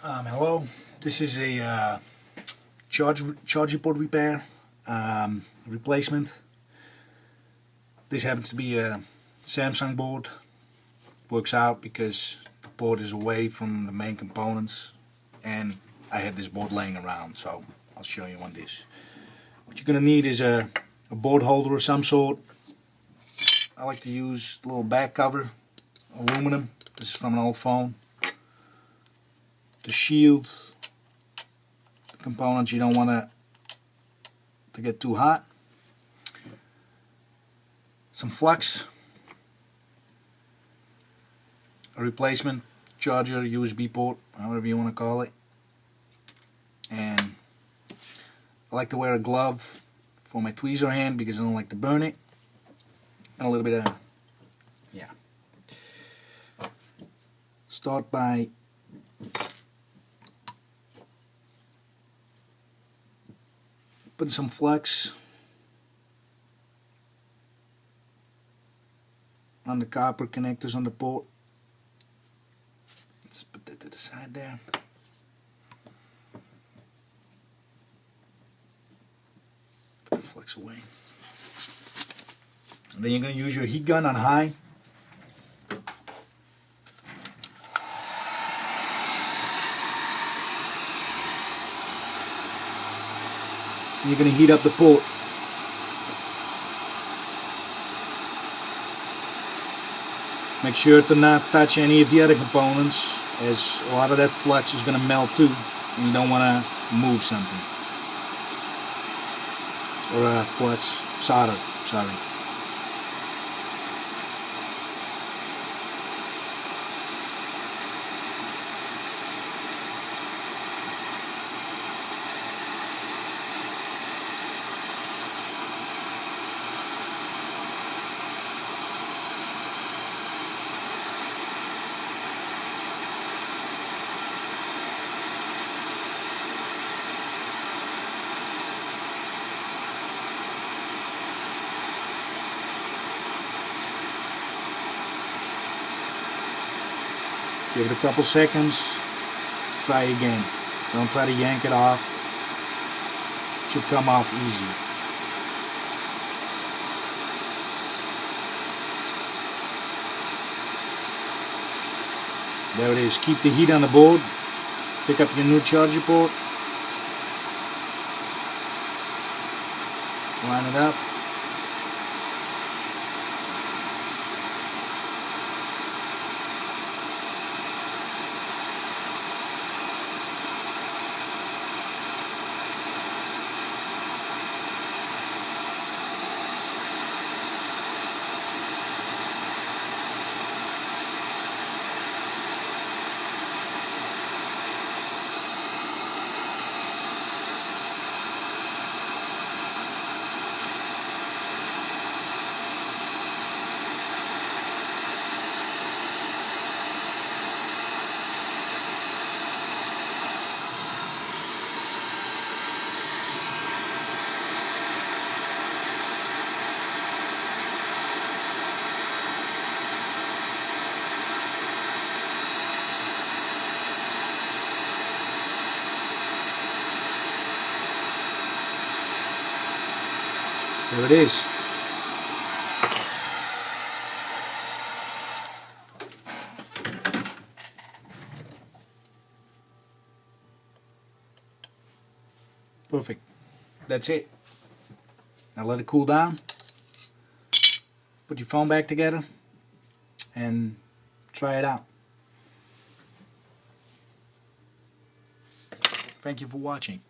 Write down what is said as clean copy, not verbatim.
Hello, this is a charger port repair replacement. This happens to be a Samsung board. Works out because the port is away from the main components, and I had this board laying around, so I'll show you on this. What you're gonna need is a board holder of some sort. I like to use a little back cover, aluminum. This is from an old phone. To shield the components you don't want to get too hot. Some flux, a replacement charger, USB port, however you want to call it. And I like to wear a glove for my tweezer hand because I don't like to burn it. And a little bit of, start by putting some flux on the copper connectors on the port. Let's put that to the side there. Put the flux away. And then you're going to use your heat gun on high. You're going to heat up the port. Make sure to not touch any of the other components, as a lot of that flux is going to melt too, and you don't want to move something. Or flux, solder, sorry. Give it a couple seconds, try again. Don't try to yank it off. It should come off easy. There it is. Keep the heat on the board. Pick up your new charger port. Line it up. There it is. Perfect. That's it. Now let it cool down. Put your phone back together and try it out. Thank you for watching.